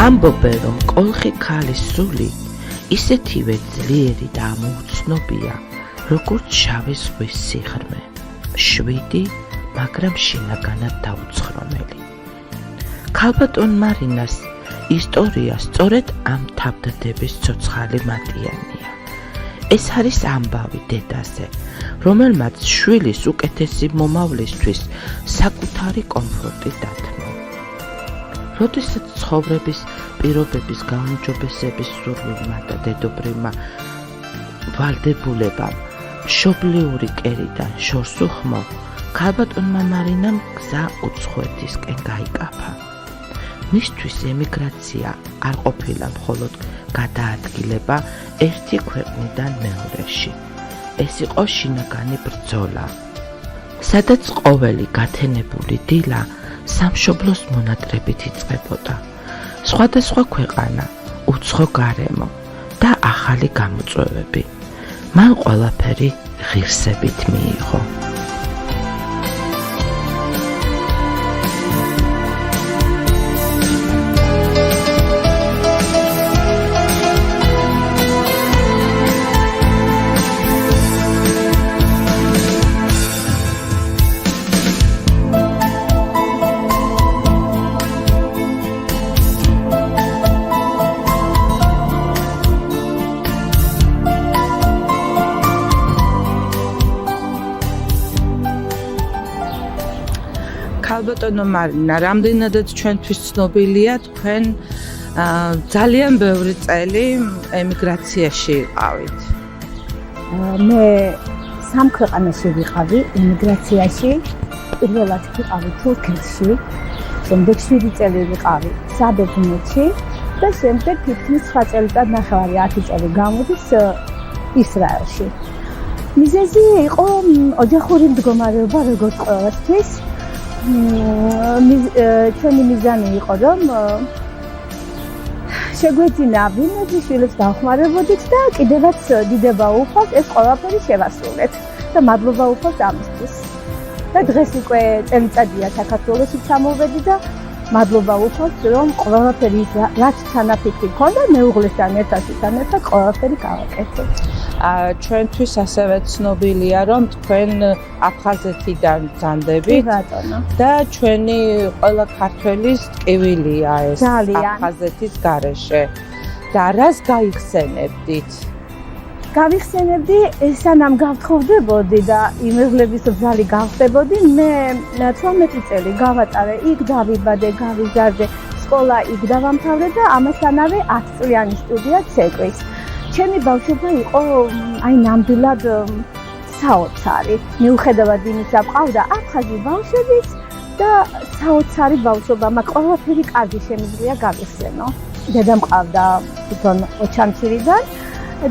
ამბობენ, რომ კოლხი ქალის სული ისეთივე ძლიერი და ამოუცნობია, როგორც შავი ზღვის სიღრმე, მშვიდი, მაგრამ შინაგანად დაუცხრომელი. ქალბატონ მარინას ისტორია სწორედ ამ თავდადების ცოცხალი მატიანია. ეს არის ამბავი დედაზე, რომელმაც შვილის უკეთესი მომავლისთვის საკუთარი კომფორტი დათმო. როდესაც ცხოვრების პირობების გაუმჯობესების სურვილმა და დედობრივმა ვალდებულებამ მშობლიური კერიდან შორს უხმო, ქალბატონმა მარინამ გზა უცხოეთისკენ გაიკაფა. მისთვის ემიგრაცია არ ყოფილა მხოლოდ გადაადგილება ერთი ქვეყნიდან მეორეში. ეს იყო შინაგანი ბრძოლა, სადაც ყოველი გათენებული დილა სამშობლოს მონატრებით იწყებოდა. სხვადასხვა ქვეყანა, უცხო გარემო და ახალი გამოწვევები. მან ყველაფერი ღირსებით მიიღო. ქალბატონო მარინა, რამდენადაც ჩვენთვის ცნობილია, თქვენ ძალიან ბევრი წელი ემიგრაციაში იყავით. მე სამ ქვეყანაში ვიყავი ემიგრაციაში. პირველად ვიყავი თურქეთში, შემდეგ 7 წელი ვიყავი საბერძნეთში და შემდეგ თითქმის 9 წელიწად-ნახევარი 10 წელი გამოდის ისრაელში. მიზეზი იყო ოჯახური მდგომარეობა, როგორც ყველასთვის. ჩვენი მიზანი იყო, რომ შეგვეძინა ვინმე შვილებს დავხმარებოდით და კიდევაც დიდება უხავს ეს ყველაფერი შევასრულეთ და მადლობა უხავს ამისთვის. და დღეს უკვე წელიწადია საქართველოში ჩამოვედი და მადლობა უხავს, რომ ყველაფერი რაც თანაფიქრი ჰქონდა მეუღლესთან ერთად ყველაფერი გავაკეთეთ. ჩვენთვის ასევე ცნობილია, რომ თქვენ აფხაზეთიდან ბრძანდებით და ჩვენი ყველა ქართველის ტკივილია ეს აფხაზეთის გარეშე. და რას გაიხსენებდით? გავიხსენებდი, სანამ გავთხოვდებოდი და იმევლების ბრძალი გავხდებოდი, მე 12 წელი გავატარე, იქ დავიბადე, გავიზარდე, სკოლა იქ დავამთავრე და ამასთანავე 10 წლიანი სტუდია ცეკვის. ჩემი ბავშვობა იყო ნამდვილად საოცარი. მიუხედავად იმისა, ყავდა აფხაზი ბავშვებიც და საოცარი ბავშვობა, მაგრამ ყველაფერი კარგი შემიძლია გავიხსენო. დედამ ყავდა თვითონ ოჩამცირიდან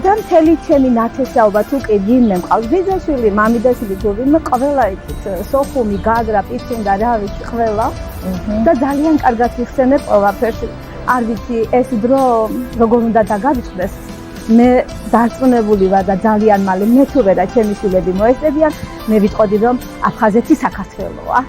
და მთელი ჩემი ნათესაობა თუ კი ვინმე მყავს, ბიძაშვილი, მამიდაშვილი თუ ვინმე, ყველა იცით, სოხუმი, გაგრა, პიცუნდა, რა ვიცი, ყველა და ძალიან კარგად ვიხსენებ ყველაფერს. არ ვიცი, ეს დრო როგორ უნდა დაგაწყდეს. მე დარწმუნებული ვარ და ძალიან მალე მე თუ ვერა ჩემი შვილები მოესწრებიან, მე ვიტყოდი, რომ აფხაზეთი საქართველოა.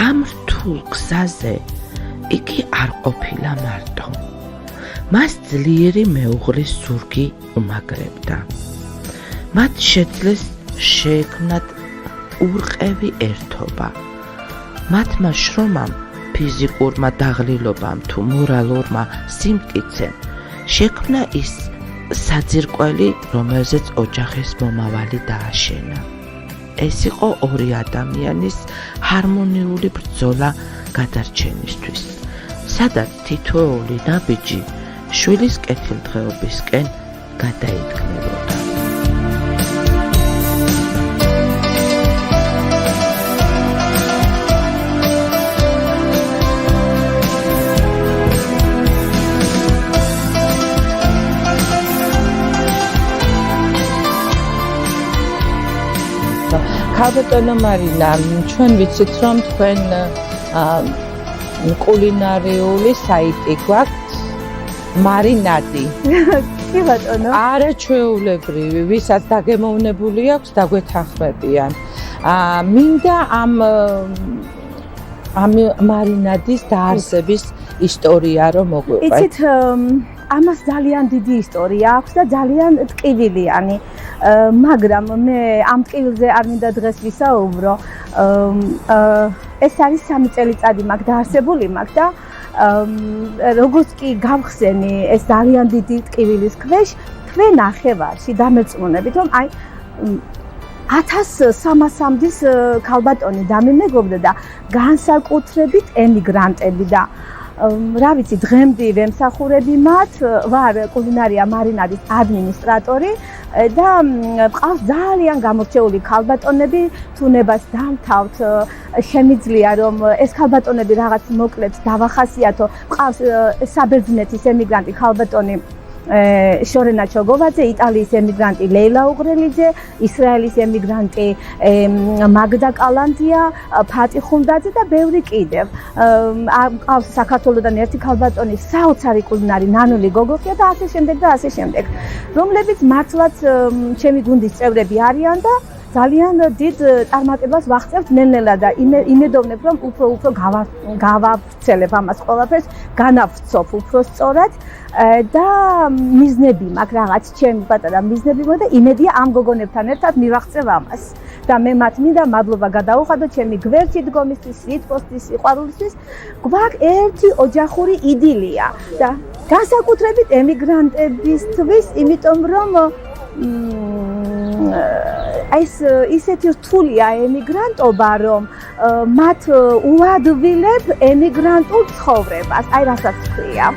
ამ რთულ გზაზე იგი არ ყოფილა მარტო. მას ძლიერი მეუღლის ზურგი უმაგრებდა. მათ შეძლეს შეექმნათ ურყევი ერთობა. მათმა შრომამ, ფიზიკურმა დაღლილობამ თუ მორალურმა სიმტკიცემ შექმნა ის საძირკველი, რომელზეც ოჯახის მომავალი დააშენა. ეს იყო ორი ადამიანის ჰარმონიული ბრძოლა გადარჩენისთვის, სადაც თითოეული ნაბიჯი შვილის კეთილდღეობისკენ გადაიდგმებოდა. ქალბატონო მარინა, ჩვენ ვიცით, რომ თქვენ კულინარიული საიტი გვაქვს მარინადი. კი ბატონო. არაჩვეულებრივი, ვისაც დაგემოვნებული აქვს, დაგვეთანხმებიან. მინდა ამ მარინადის დაარსების ისტორია რომ მოგვიყვეთ. იცით, ამას ძალიან დიდი ისტორია აქვს და ძალიან ტკივილიანი. მაგრამ მე ამ ტკივილზე არ მინდა დღეს ვისაუბრო. ეს არის 3 წელიწადი მაგ დაარსებული მაქვს და როგორც კი გავხსენი ეს ძალიან დიდი ტკივილის ქვეშ, თქვენ ნახევარში დამერწმუნებით, რომ აი 1300-ის ქალბატონი დამემეგობრდა და განსაკუთრებით ემიგრანტები და რა ვიცი, დღემდე ვემსახურები მათ, ვარ კულინარია მარინადის ადმინისტრატორი და მყავს ძალიან გამორჩეული ქალბატონები, თუნებას დამთავრთ, შემიძლია რომ ეს ქალბატონები რაღაც მოკლედ დავახასიათო, მყავს საბერძნეთის ემიგრანტი ქალბატონი შორენა ჩოგოვაძე, იტალიის ემიგრანტი ლეილა უღრელიძე, ისრაელის ემიგრანტი მაგდა კალანდია, ფატი ხუნდაძე და ბევრი კიდევ. მყავს საქართველოსდან ერთი ქალბატონი, საოცარი კულინარი ნანული გოგოხია და ასე შემდეგ და ასე შემდეგ. რომლებიც მართლაც ჩემი გუნდის წევრები არიან და ძალიან დიდ წარმატებას ვაღწევთ ნელ-ნელა და იმედოვნებ რომ უფრო გავავრცელებ ამას ყველაფერს, განავრცობ უფრო სწორად და მიზნები მაქვს რაღაც ჩემი პატარა მიზნები და იმედია ამ გოგონებთან ერთად მივაღწევ ამას და მე მათ მინდა მადლობა გადაუხადო ჩემი გვერდში დგომისთვის, სიტყვისთვის, სიყვარულისთვის. გვაქვს ერთი ოჯახური იდილია და განსაკუთრებით ემიგრანტებისთვის, იმიტომ რომ ეს ისეთი რთულია ემიგრანტობა, რომ მათ უადვილებ ემიგრანტულ ცხოვრებას, აი რასაც ქვია.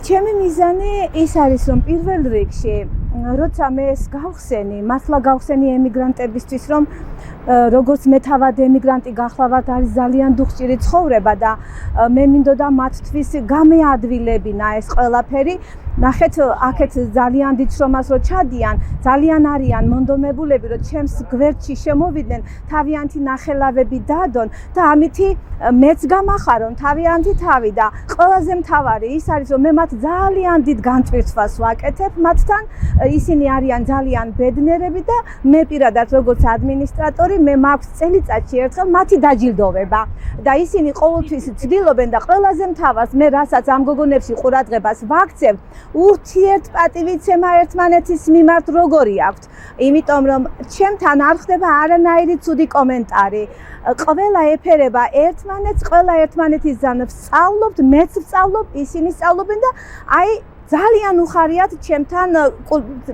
ჩემი მიზანი ის არის, რომ პირველ რიგში, როცა მე ეს გავხსენი, მართლა გავხსენი ემიგრანტებისთვის, რომ როგორც მე თავად ემიგრანტი გახლავართ, არის ძალიან დუხჭირი ცხოვრება და მე მინდოდა მათთვის გამეადვილებინა ეს ყველაფერი. ნახეთ, აქეთ ძალიან დიდ შრომას რო ჩადიან, ძალიან არიან მონდომებულები, რომ ჩემს გვერდში შემოვიდნენ, თავიანთი ნახელავები დადონ და ამითი მეც გამახარონ თავიანთი თავი და ყველაზე მთავარი ის არის, რომ მე მათ ძალიან დიდ განწვირთვას ვაკეთებ მათთან. ისინი არიან ძალიან ბედნიერები და მე პირადად როგორც ადმინისტრატორი, მე მაქვს წელიწადში ერთხელ მათი დაჯილდოვება და ისინი ყოველთვის ცდილობენ და ყველაზე მთავარს მე რასაც ამ გოგონებში ყურადღებას ვაქცევ, ურთიერთპატივიცემა ერთმანეთის მიმართ როგორი აქვთ, იმიტომ რომ ჩემთან არ ხდება არანაირი ცუდი კომენტარი. ყველა ეფერება ერთმანეთს, ყველა ერთმანეთისგან ვსწავლობთ, მეც ვსწავლობ, ისინი სწავლობენ და აი ძალიან უხარიათ ჩემთან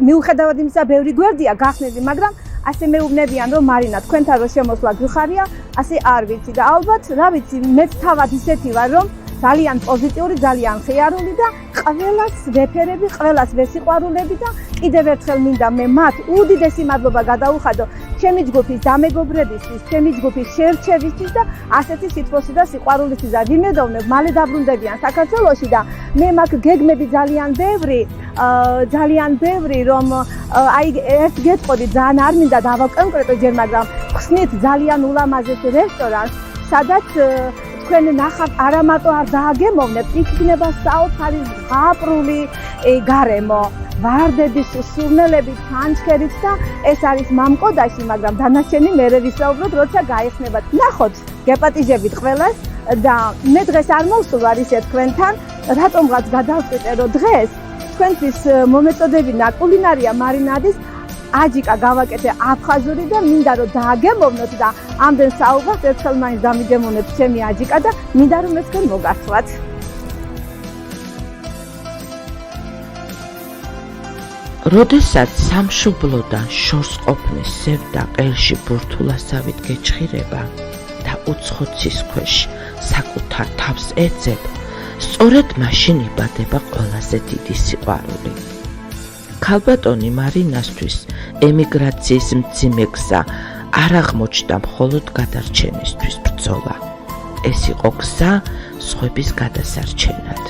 მიუხედავად იმისა, ბევრი გვერდია გახსნილი, მაგრამ ასე მეუბნებიან, რომ მარინა, თქვენთან რო შემოსვლა გიხარია, ასე არ ვიცი და ალბათ, რა ვიცი, მეც თავად ისეთი ვარ, რომ ძალიან პოზიტიური, ძალიან ხიარული და ყველას ვეფერები, ყველას ვესიყვარულები და კიდევ ერთხელ მინდა მე მათ უდიდესი მადლობა გადაუხადო ჩემი ჯგუფის დამეგობრებისთვის, ჩემი ჯგუფის შერჩევისთვის და ასეთი სიტყვოსი და სიყვარულისთვის და ვიმედოვნებ, მალე დაბრუნდებიან საქართველოში და მე მაქვს გეგმები ძალიან ბევრი, რომ აი ერთ გეტყოდი, ძალიან არ მინდა დავაკონკრეტო ჯერ, მაგრამ ხსნით ძალიან ულამაზეს რესტორანს, სადაც თქვენ ნახავთ, არა მარტო არ დააგემოვნებთ, იქნება საოცარი ზღაპრული გარემო, ვარდების, სურნელებით, ჩანჩქერით და ეს არის მამკოდაში, მაგრამ დანარჩენი მერე ვისაუბროთ, როცა გაიხსნებათ. ნახოთ, გეპატიჟებით ყველას და მე დღეს არ მოვსვარ ისე თქვენთან, რატომღაც გადავწყვიტე, რომ დღეს თქვენთვის მომეწოდებინა კულინარია მარინადის აჯიკა გავაკეთე აფხაზური და მინდა რომ დააგემოვნოთ და ამდენ საუბარს ერთხელ მაინც დამიგემონებს ჩემი აჯიკა და მინდა რომ ესგან მოგართვათ. როდესაც სამშობლოდან შორს ყოფნის სევდა ყელში ბურთულასავით გეჩხირება და უცხოცის ქვეშ საკუთარ თავს ეძებ, სწორედ მაშინ იბადება ყველაზე დიდი სიყვარული. ქალბატონი მარინასთვის ემიგრაციის მძიმე გზა არ აღმოჩნდა მხოლოდ გადარჩენისთვის ბრძოლა. ეს იყო გზა სხვების გადასარჩენად,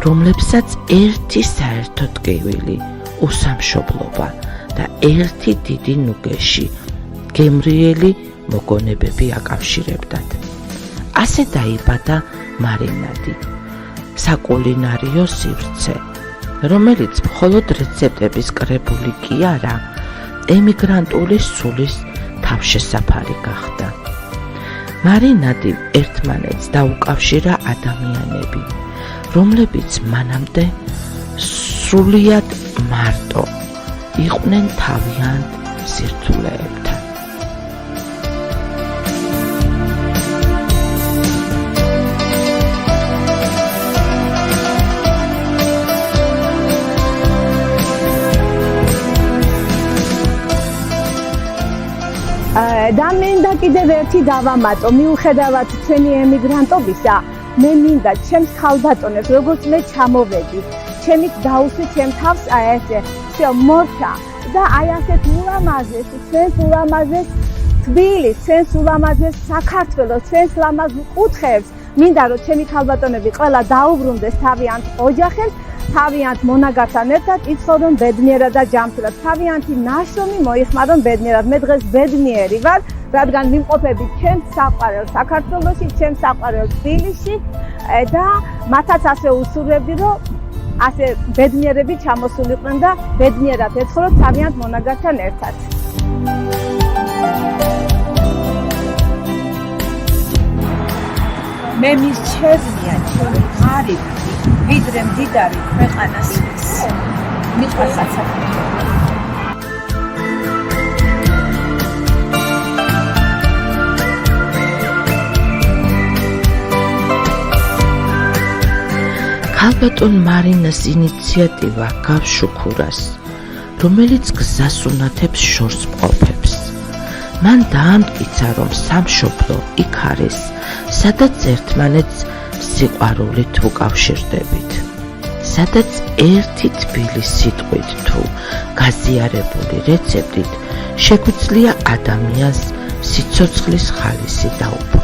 რომლებსაც ერთი საერთო ტკივილი, უსამშობლობა და ერთი დიდი ნუგეში, გემრიელი მოგონებები აკავშირებდათ. ასე დაიბადა მარინადი, საკულინარიო სივრცე, რომელიც მხოლოდ რეცეპტების კრებული კი არა, ემიგრანტული სულის თავშესაფარი გახდა. მარინადი ერთმანეთს დაუკავშირა ადამიანები, რომლებიც მანამდე სრულიად მარტო იყვნენ თავიანთ სირთულეებთან. და მინდა კიდევ ერთი დავამატო, მიუხედავად ჩვენი ემიგრანტობისა, მე მინდა ჩემს ქალბატონებს, როგორც მე ჩამოვედი, ჩემით დაუსვი ჩემ თავს ესე, მორჩა და აი ასეთ ულამაზეს, ჩვენს ულამაზეს თბილისს, ჩვენს ულამაზეს საქართველოს, ჩვენს ლამაზ კუთხეებს, მინდა რომ ჩემი ქალბატონები ყველა დაუბრუნდეს თავიანთ ოჯახებს, თავიანთ მონაგართან ერთად იცხოვრონ ბედნიერად და ჯანმრთელად, თავიანთი ნაშრომი მოიხმარონ ბედნიერად. მე დღეს ბედნიერი ვარ, რადგან ვიმყოფები ჩემს საყვარელ საქართველოში, ჩემს საყვარელ თბილისში და მათაც ასე უსურვებდი, რომ ასე ბედნიერები ჩამოსულიყვნენ და ბედნიერად ეცხოვროთ თავიანთ მონაგართან ერთად. მე მისჩერნია ჩემი ღარიბი ვიდრე მდიდარი ქვეყანას მიყვარს საცხოვრებელი. ქალბატონ მარინას ინიციატივა გავშუქურას, რომელიც გზას უნათებს შორს მყოფებს. მან დაამტკიცა, რომ სამშობლო იქ არის, სადაც ერთმანეთს სიყვარულით უკავშირდებით, სადაც ერთი თბილი სიტყვით თუ გაზიარებული რეცეპტით შეგვიძლია ადამიანს სიცოცხლის ხალისი დაუბრუნდეს.